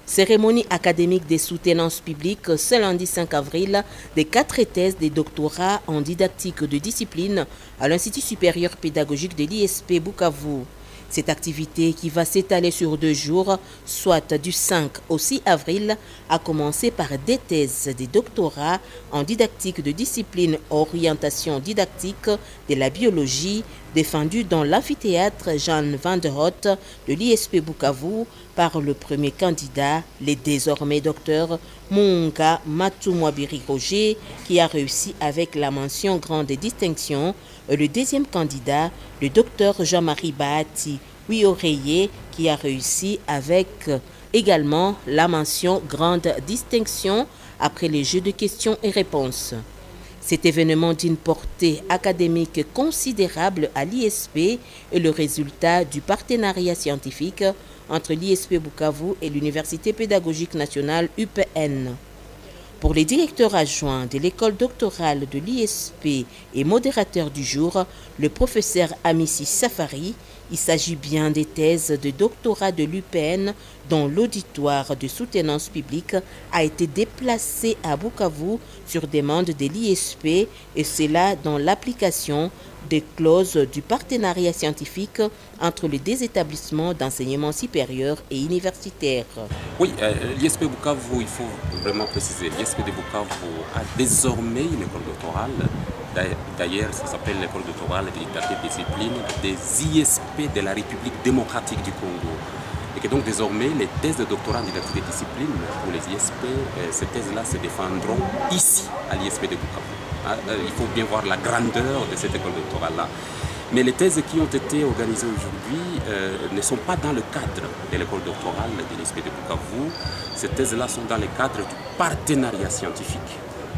Cérémonie académique des soutenances publiques ce lundi 5 avril des 4 thèses des doctorats en didactique de discipline à l'Institut supérieur pédagogique de l'ISP Bukavu. Cette activité qui va s'étaler sur 2 jours, soit du 5 au 6 avril, a commencé par des thèses des doctorats en didactique de discipline orientation didactique de la biologie défendues dans l'amphithéâtre Jeanne Van der Hout de l'ISP Bukavu par le premier candidat, le désormais docteur Munga Matumwabiri Roger, qui a réussi avec la mention grande distinction, et le deuxième candidat, le docteur Jean-Marie Bahati Wioreye, qui a réussi avec également la mention grande distinction après les jeux de questions et réponses. Cet événement d'une portée académique considérable à l'ISP est le résultat du partenariat scientifique entre l'ISP Bukavu et l'Université pédagogique nationale UPN. Pour les directeurs adjoints de l'école doctorale de l'ISP et modérateur du jour, le professeur Amissi Safari, il s'agit bien des thèses de doctorat de l'UPN dont l'auditoire de soutenance publique a été déplacé à Bukavu sur demande de l'ISP et cela dans l'application des clauses du partenariat scientifique entre les deux établissements d'enseignement supérieur et universitaire. Oui, l'ISP Bukavu, il faut vraiment préciser, l'ISP de Bukavu a désormais une école doctorale. D'ailleurs, ça s'appelle l'école doctorale de didactique de discipline des ISP de la République démocratique du Congo. Et que donc désormais, les thèses de doctorat en didactique de discipline pour les ISP, ces thèses-là se défendront ici, à l'ISP de Bukavu. Il faut bien voir la grandeur de cette école doctorale-là. Mais les thèses qui ont été organisées aujourd'hui ne sont pas dans le cadre de l'école doctorale de l'ISP de Bukavu. Ces thèses-là sont dans le cadre du partenariat scientifique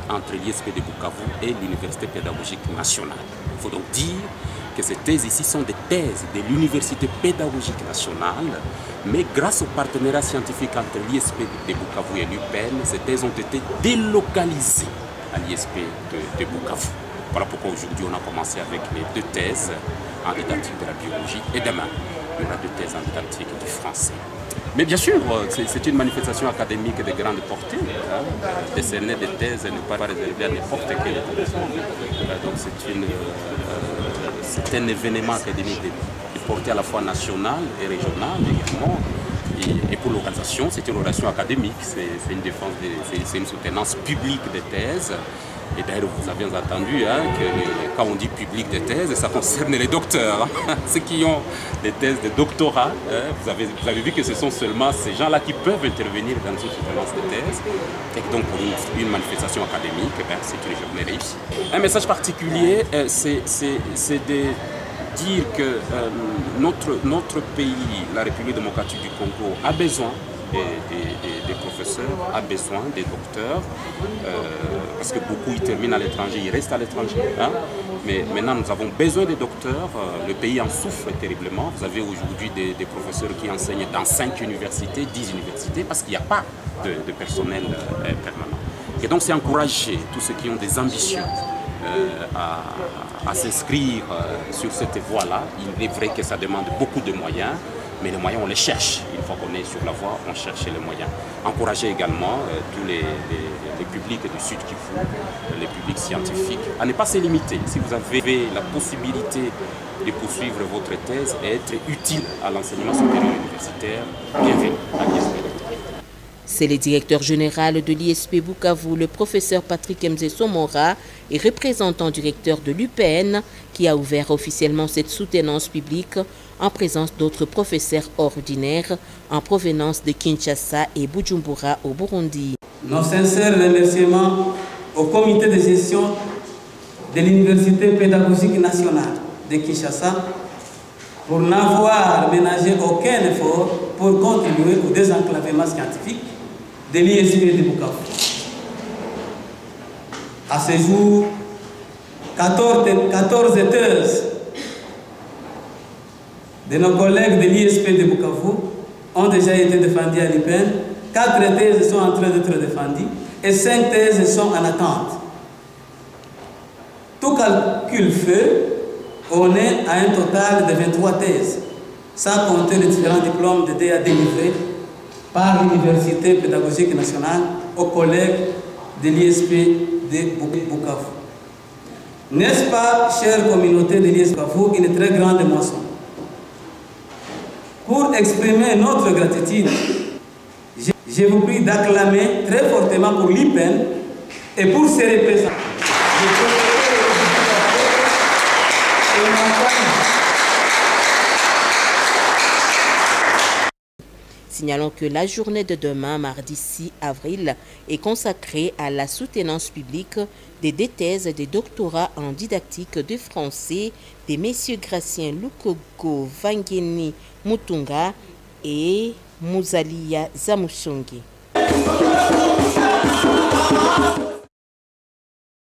entre l'ISP de Bukavu et l'Université pédagogique nationale. Il faut donc dire que ces thèses ici sont des thèses de l'Université pédagogique nationale, mais grâce au partenariat scientifique entre l'ISP de Bukavu et l'UPN, ces thèses ont été délocalisées à l'ISP de Bukavu. Voilà pourquoi aujourd'hui on a commencé avec les 2 thèses en didactique de la biologie et demain il y aura 2 thèses en didactique du français. Mais bien sûr, c'est une manifestation académique de grande portée. Décerner des thèses n'est pas réservé à n'importe quel établissement. Donc c'est un événement académique de portée à la fois nationale et régionale également. Et pour l'organisation, c'est une relation académique, c'est une défense, c'est une soutenance publique des thèses. Et d'ailleurs, vous avez entendu que quand on dit public des thèses, ça concerne les docteurs, ceux qui ont des thèses de doctorat. Vous avez vu que ce sont seulement ces gens-là qui peuvent intervenir dans une soutenance de thèses. Et donc, pour une manifestation académique, c'est une journée réussie. Un message particulier, c'est de dire que notre pays, la République démocratique du Congo, a besoin des professeurs, a besoin des docteurs, parce que beaucoup y terminent à l'étranger, ils restent à l'étranger. Mais maintenant, nous avons besoin des docteurs. Le pays en souffre terriblement. Vous avez aujourd'hui des professeurs qui enseignent dans 5 universités, 10 universités, parce qu'il n'y a pas de personnel permanent. Et donc, c'est encourager tous ceux qui ont des ambitions à s'inscrire sur cette voie-là. Il est vrai que ça demande beaucoup de moyens, mais les moyens, on les cherche. Une fois qu'on est sur la voie, on cherche les moyens. Encourager également tous les publics du Sud Kivu, les publics scientifiques, à ne pas se limiter. Si vous avez la possibilité de poursuivre votre thèse et être utile à l'enseignement supérieur universitaire, bienvenue à l'ISP. C'est le directeur général de l'ISP Bukavu, le professeur Patrick Mzé Somora, et représentant directeur de l'UPN, qui a ouvert officiellement cette soutenance publique en présence d'autres professeurs ordinaires en provenance de Kinshasa et Bujumbura au Burundi. Nos sincères remerciements au comité de gestion de l'Université pédagogique nationale de Kinshasa pour n'avoir ménagé aucun effort pour contribuer au désenclavement scientifique de l'ISP de Bukavu. À ce jour, 14 thèses de nos collègues de l'ISP de Bukavu ont déjà été défendues à l'UPN, 4 thèses sont en train d'être défendues et 5 thèses sont en attente. Tout calcul fait, on est à un total de 23 thèses, sans compter les différents diplômes de DA délivrés par l'Université pédagogique nationale aux collègues de l'ISP de Bukavu. N'est-ce pas, chère communauté de l'ISP Bukavu, une très grande moisson? Pour exprimer notre gratitude, je vous prie d'acclamer très fortement pour l'IPEN et pour ses représentants. Signalons que la journée de demain, mardi 6 avril, est consacrée à la soutenance publique des deux thèses et des doctorats en didactique de français des messieurs Gracien Lukogo Vangeni Mutunga et Muzalia Zamushongi.